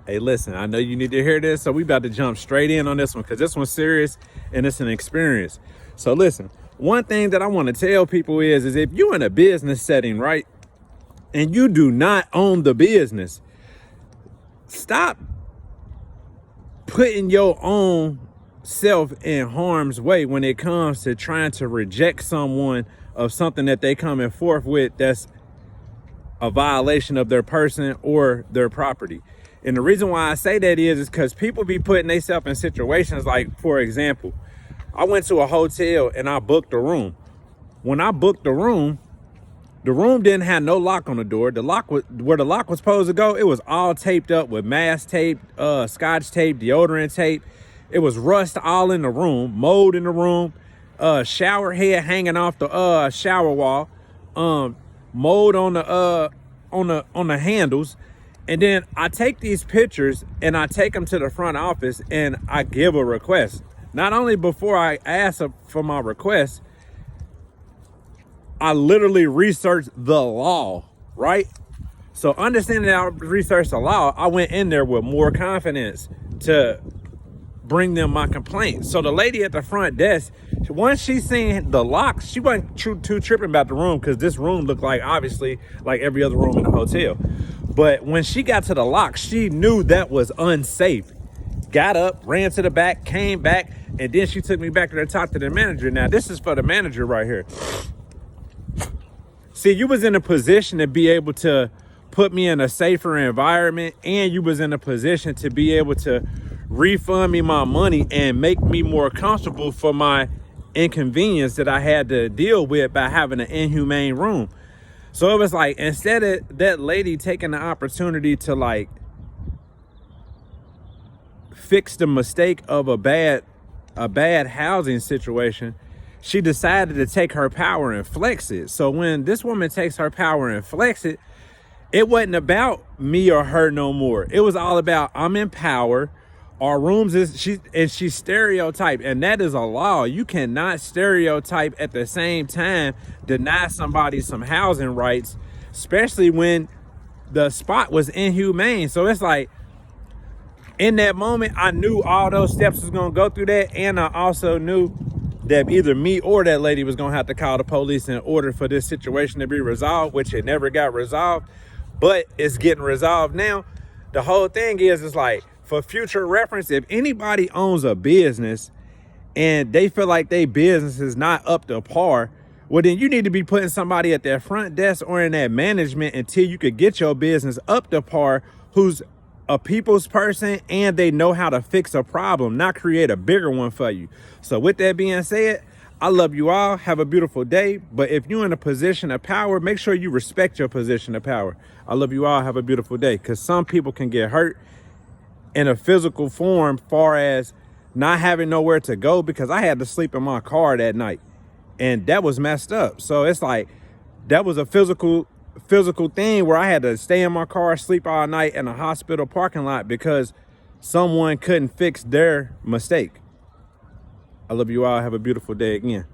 Hey, listen, I know you need to hear this, so we about to jump straight in on this one because this one's serious and it's an experience. So listen, one thing that I want to tell people is if you're in a business setting, right, and you do not own the business, stop putting your own self in harm's way when it comes to trying to reject someone of something that they coming forth with that's a violation of their person or their property. And the reason why I say that is because people be putting themselves in situations like, for example, I went to a hotel and I booked a room. When I booked the room didn't have no lock on the door. The lock was where the lock was supposed to go. It was all taped up with mask tape, scotch tape, deodorant tape. It was rust all in the room, mold in the room, shower head hanging off the shower wall, mold on the handles. And then I take these pictures and I take them to the front office and I give a request. Not only before I ask for my request, I literally researched the law, right? So understanding that I researched the law, I went in there with more confidence to bring them my complaint. So the lady at the front desk, once she seen the locks, she wasn't too tripping about the room because this room looked like, obviously, like every other room in the hotel. But when she got to the lock, she knew that was unsafe. Got up, ran to the back, came back, and then she took me back to the top to the manager. Now, this is for the manager right here. See, you was in a position to be able to put me in a safer environment, and you was in a position to be able to refund me my money and make me more comfortable for my inconvenience that I had to deal with by having an inhumane room. So it was like, instead of that lady taking the opportunity to like fix the mistake of a bad housing situation, she decided to take her power and flex it. So when this woman takes her power and flex it, it wasn't about me or her no more. It was all about, I'm in power. Our rooms she stereotyped, and that is a law. You cannot stereotype at the same time deny somebody some housing rights, especially when the spot was inhumane. So it's like, in that moment, I knew all those steps was gonna go through that, and I also knew that either me or that lady was gonna have to call the police in order for this situation to be resolved, which it never got resolved, but it's getting resolved now. The whole thing is, it's like, for future reference, if anybody owns a business and they feel like their business is not up to par, well, then you need to be putting somebody at that front desk or in that management until you could get your business up to par, who's a people's person and they know how to fix a problem, not create a bigger one for you. So with that being said, I love you all. Have a beautiful day. But if you're in a position of power, make sure you respect your position of power. I love you all. Have a beautiful day, because some people can get hurt in a physical form, far as not having nowhere to go, because I had to sleep in my car that night and that was messed up. So it's like, that was a physical thing where I had to stay in my car, sleep all night in a hospital parking lot because someone couldn't fix their mistake. I love you all. Have a beautiful day again.